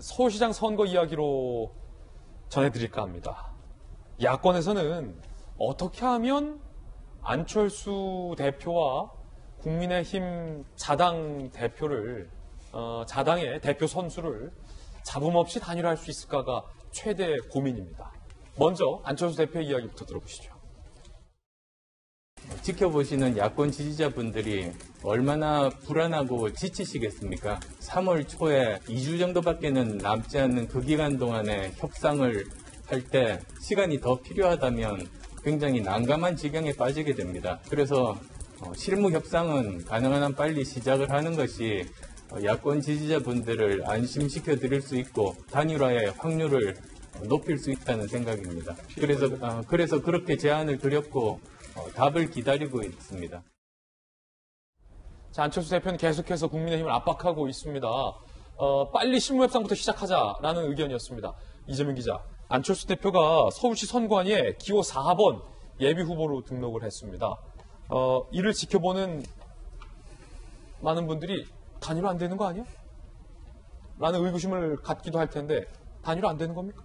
서울시장 선거 이야기로 전해드릴까 합니다. 야권에서는 어떻게 하면 안철수 대표와 국민의힘 자당의 대표 선수를 잡음 없이 단일화할 수 있을까가 최대 고민입니다. 먼저 안철수 대표의 이야기부터 들어보시죠. 지켜보시는 야권 지지자분들이 얼마나 불안하고 지치시겠습니까? 3월 초에 2주 정도밖에는 남지 않는 그 기간 동안에 협상을 할 때 시간이 더 필요하다면 굉장히 난감한 지경에 빠지게 됩니다. 그래서 실무 협상은 가능한 한 빨리 시작을 하는 것이 야권 지지자분들을 안심시켜 드릴 수 있고 단일화의 확률을 높일 수 있다는 생각입니다. 그래서 그렇게 제안을 드렸고 답을 기다리고 있습니다. 자, 안철수 대표는 계속해서 국민의힘을 압박하고 있습니다. 빨리 실무협상부터 시작하자라는 의견이었습니다. 이재명 기자, 안철수 대표가 서울시 선관위에 기호 4번 예비후보로 등록을 했습니다. 이를 지켜보는 많은 분들이 단일화 안 되는 거 아니야? 라는 의구심을 갖기도 할 텐데 단일화 안 되는 겁니까?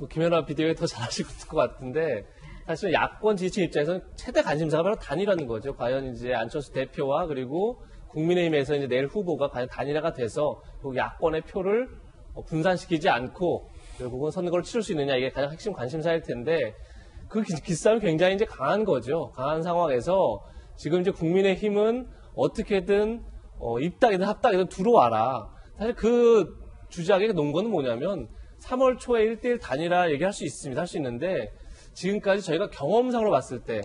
김연아 비대위가 더 잘하실 것 같은데 사실 야권 지지층 입장에서는 최대 관심사가 바로 단일화는 거죠. 과연 이제 안철수 대표와 그리고 국민의힘에서 이제 내일 후보가 과연 단일화가 돼서 야권의 표를 분산시키지 않고 결국은 선거를 치를 수 있느냐 이게 가장 핵심 관심사일 텐데 그 기싸움이 굉장히 이제 강한 거죠. 강한 상황에서 지금 이제 국민의힘은 어떻게든 입당이든 합당이든 들어와라. 사실 그 주작의 논거는 뭐냐면 3월 초에 1대1 단일화 얘기할 수 있습니다. 할 수 있는데 지금까지 저희가 경험상으로 봤을 때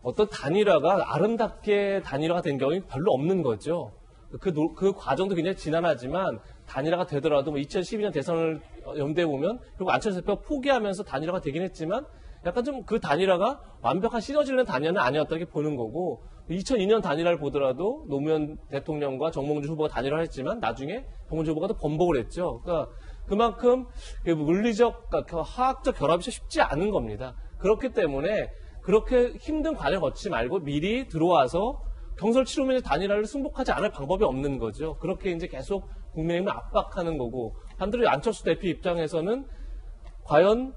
어떤 단일화가 아름답게 단일화가 된 경우는 별로 없는 거죠. 그 과정도 굉장히 지난하지만 단일화가 되더라도 2012년 대선을 염두에 보면 결국 안철수 대표가 포기하면서 단일화가 되긴 했지만 약간 좀 그 단일화가 완벽한 시너지를 낸 단일화는 아니었다고 보는 거고 2002년 단일화를 보더라도 노무현 대통령과 정몽주 후보가 단일화를 했지만 나중에 정몽주 후보가 또 번복을 했죠. 그러니까 그만큼 물리적, 화학적 결합이 쉽지 않은 겁니다. 그렇기 때문에 그렇게 힘든 과정을 거치지 말고 미리 들어와서 경선을 치르면 단일화를 승복하지 않을 방법이 없는 거죠. 그렇게 이제 계속 국민의힘을 압박하는 거고 반대로 안철수 대표 입장에서는 과연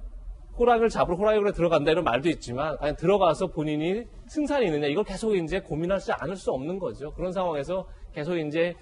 호랑이를 잡으러 호랑이굴에 들어간다 이런 말도 있지만 과연 들어가서 본인이 승산이 있느냐 이걸 계속 이제 고민하지 않을 수 없는 거죠. 그런 상황에서 계속 이제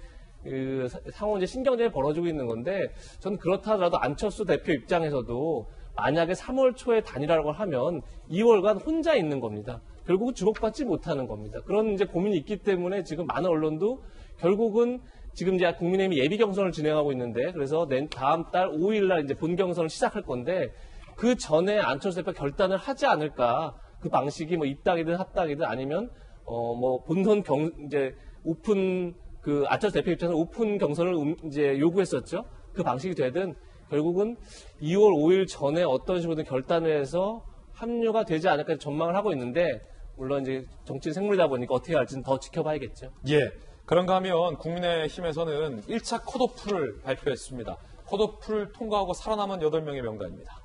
상호 이제 신경전이 벌어지고 있는 건데 저는 그렇다 하더라도 안철수 대표 입장에서도 만약에 3월 초에 단일화라고 하면 2월간 혼자 있는 겁니다. 결국은 주목받지 못하는 겁니다. 그런 이제 고민이 있기 때문에 지금 많은 언론도 결국은 지금 이제 국민의힘이 예비 경선을 진행하고 있는데 그래서 다음 달 5일 날 이제 본 경선을 시작할 건데 그 전에 안철수 대표 결단을 하지 않을까 그 방식이 뭐 입당이든 합당이든 아니면 뭐 본선 이제 오픈 그 안철수 대표 입장에서 오픈 경선을 이제 요구했었죠. 그 방식이 되든 결국은 2월 5일 전에 어떤 식으로든 결단을 해서 합류가 되지 않을까 전망을 하고 있는데 물론 이제 정치 생물이다 보니까 어떻게 할지는 더 지켜봐야겠죠. 예. 그런가 하면 국민의힘에서는 1차 컷오프를 발표했습니다. 컷오프를 통과하고 살아남은 8명의 명단입니다.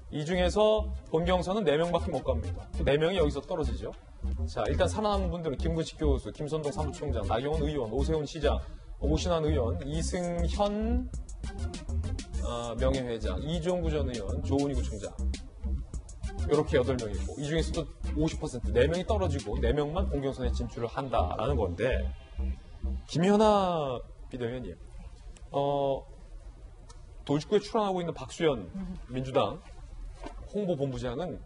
이 중에서 본 경선은 4명밖에 못 갑니다. 4명이 여기서 떨어지죠. 자, 일단 살아남은 분들은 김근식 교수, 김선동 사무총장, 나경원 의원, 오세훈 시장, 오신환 의원, 이승현 명예회장, 이종구 전 의원, 조은희 구청장. 이렇게 8명이고 이 중에서도 50% 4명이 떨어지고 4명만 본경선에 진출을 한다라는 건데 김연아 비대위원님 도지구에 출연하고 있는 박수현 민주당 홍보본부장은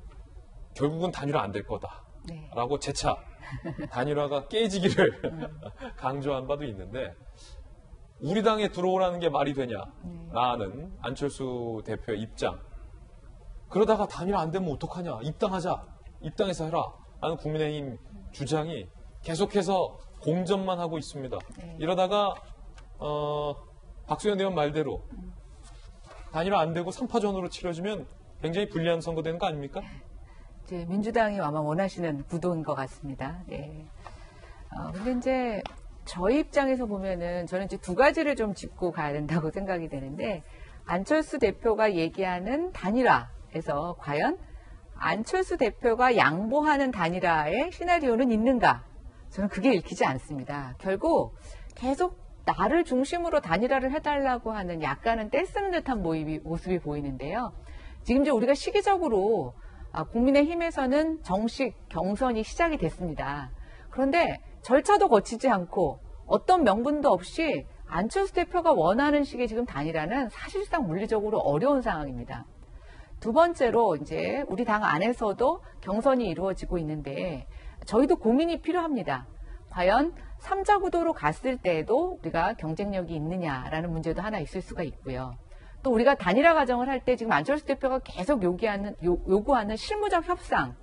결국은 단일화 안 될 거다라고 재차 단일화가 깨지기를 강조한 바도 있는데 우리 당에 들어오라는 게 말이 되냐라는 안철수 대표의 입장. 그러다가 단일화 안 되면 어떡하냐. 입당하자. 입당해서 해라. 라는 국민의힘 주장이 계속해서 공전만 하고 있습니다. 이러다가 박수현 의원 말대로 단일화 안 되고 3파전으로 치러지면 굉장히 불리한 선거 되는 거 아닙니까? 이제 민주당이 아마 원하시는 구도인 것 같습니다. 네. 근데 이제 저희 입장에서 보면은 저는 이제 두 가지를 좀 짚고 가야 된다고 생각이 되는데 안철수 대표가 얘기하는 단일화에서 과연 안철수 대표가 양보하는 단일화의 시나리오는 있는가? 저는 그게 읽히지 않습니다. 결국 계속 나를 중심으로 단일화를 해달라고 하는 약간은 떼쓰는 듯한 모습이 보이는데요. 지금 이제 우리가 시기적으로 국민의힘에서는 정식 경선이 시작이 됐습니다. 그런데 절차도 거치지 않고 어떤 명분도 없이 안철수 대표가 원하는 식의 지금 단일화는 사실상 물리적으로 어려운 상황입니다. 두 번째로 이제 우리 당 안에서도 경선이 이루어지고 있는데 저희도 고민이 필요합니다. 과연 3자 구도로 갔을 때에도 우리가 경쟁력이 있느냐라는 문제도 하나 있을 수가 있고요. 또 우리가 단일화 과정을 할 때 지금 안철수 대표가 계속 요구하는 실무적 협상.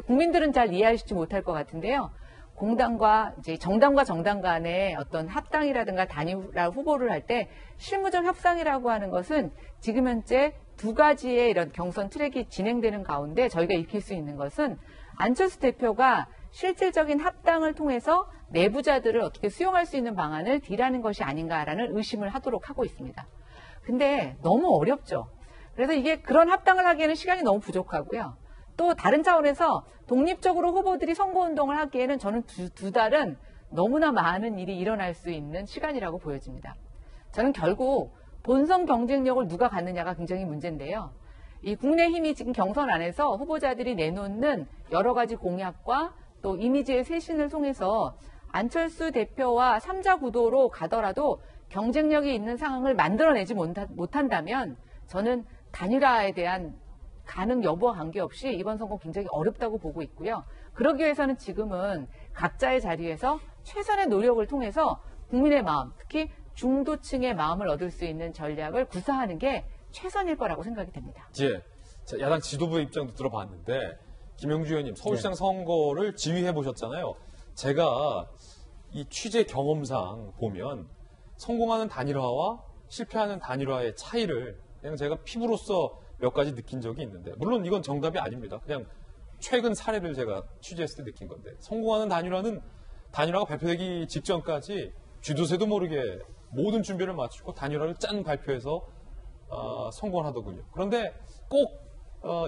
국민들은 잘 이해하시지 못할 것 같은데요. 공당과 이제 정당과 정당 간의 어떤 합당이라든가 단일화 후보를 할 때 실무적 협상이라고 하는 것은 지금 현재 두 가지의 이런 경선 트랙이 진행되는 가운데 저희가 익힐 수 있는 것은 안철수 대표가 실질적인 합당을 통해서 내부자들을 어떻게 수용할 수 있는 방안을 딜하는 것이 아닌가라는 의심을 하도록 하고 있습니다. 근데 너무 어렵죠. 그래서 이게 그런 합당을 하기에는 시간이 너무 부족하고요. 또 다른 차원에서 독립적으로 후보들이 선거운동을 하기에는 저는 두 달은 너무나 많은 일이 일어날 수 있는 시간이라고 보여집니다. 저는 결국 본선 경쟁력을 누가 갖느냐가 굉장히 문제인데요. 이 국민의힘이 지금 경선 안에서 후보자들이 내놓는 여러 가지 공약과 또 이미지의 쇄신을 통해서 안철수 대표와 3자 구도로 가더라도 경쟁력이 있는 상황을 만들어내지 못한다면 저는 단일화에 대한 가능 여부와 관계없이 이번 선거 굉장히 어렵다고 보고 있고요. 그러기 위해서는 지금은 각자의 자리에서 최선의 노력을 통해서 국민의 마음, 특히 중도층의 마음을 얻을 수 있는 전략을 구사하는 게 최선일 거라고 생각이 됩니다. 예, 야당 지도부의 입장도 들어봤는데 김영주 의원님 서울시장 선거를 지휘해 보셨잖아요. 제가 이 취재 경험상 보면 성공하는 단일화와 실패하는 단일화의 차이를 그냥 제가 피부로서 몇 가지 느낀 적이 있는데 물론 이건 정답이 아닙니다. 그냥 최근 사례를 제가 취재했을 때 느낀 건데 성공하는 단일화는 단일화가 발표되기 직전까지 쥐도새도 모르게 모든 준비를 마치고 단일화를 짠 발표해서 성공을 하더군요. 그런데 꼭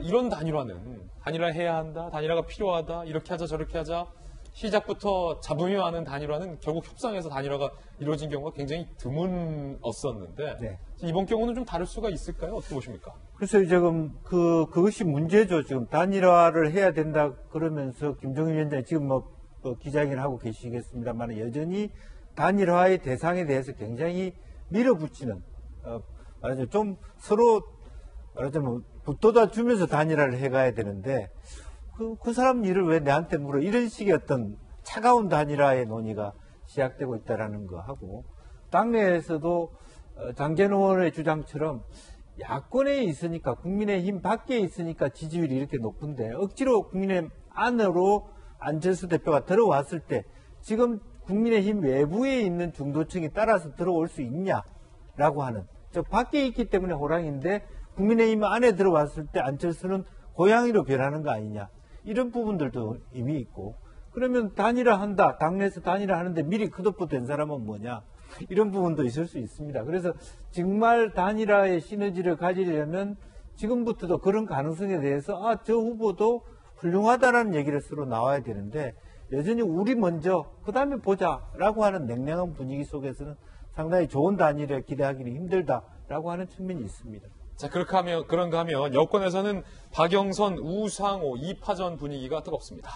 이런 단일화는 단일화해야 한다, 단일화가 필요하다, 이렇게 하자 저렇게 하자 시작부터 잡음이 많은 단일화는 결국 협상에서 단일화가 이루어진 경우가 굉장히 드문었었는데 네. 이번 경우는 좀 다를 수가 있을까요? 어떻게 보십니까? 그래서 지금 그것이 문제죠. 지금 단일화를 해야 된다 그러면서 김종인 위원장이 지금 기자회견을 하고 계시겠습니다만 여전히 단일화의 대상에 대해서 굉장히 밀어붙이는 말하자면 좀 서로 말하자면 붙돋아 주면서 단일화를 해가야 되는데 그 사람 일을 왜 내한테 물어? 이런 식의 어떤 차가운 단일화의 논의가 시작되고 있다라는 거 하고 당내에서도 장재원 의원의 주장처럼 야권에 있으니까 국민의힘 밖에 있으니까 지지율이 이렇게 높은데 억지로 국민의힘 안으로 안철수 대표가 들어왔을 때 지금 국민의힘 외부에 있는 중도층이 따라서 들어올 수 있냐라고 하는 즉 밖에 있기 때문에 호랑이인데 국민의힘 안에 들어왔을 때 안철수는 고양이로 변하는 거 아니냐 이런 부분들도 이미 있고 그러면 단일화한다 당내에서 단일화하는데 미리 컷오프 된 사람은 뭐냐 이런 부분도 있을 수 있습니다. 그래서 정말 단일화의 시너지를 가지려면 지금부터도 그런 가능성에 대해서 저 후보도 훌륭하다라는 얘기를 서로 나와야 되는데 여전히 우리 먼저 그 다음에 보자라고 하는 냉랭한 분위기 속에서는 상당히 좋은 단일화 기대하기는 힘들다라고 하는 측면이 있습니다. 자, 그런가 하면 여권에서는 박영선, 우상호 2파전 분위기가 뜨겁습니다.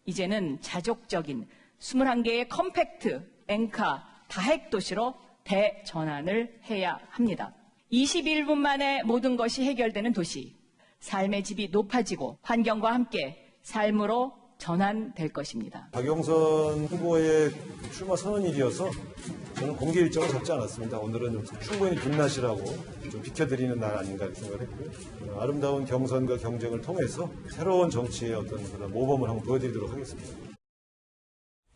이제는 자족적인 21개의 컴팩트, 엔카, 다핵 도시로 대전환을 해야 합니다. 21분 만에 모든 것이 해결되는 도시, 삶의 질이 높아지고 환경과 함께 삶으로 전환될 것입니다. 박영선 후보의 출마 선언일이어서 저는 공개 일정을 잡지 않았습니다. 오늘은 좀 충분히 빛나시라고 좀 비켜드리는 날 아닌가 생각을 했고요. 아름다운 경선과 경쟁을 통해서 새로운 정치의 어떤 그런 모범을 한번 보여드리도록 하겠습니다.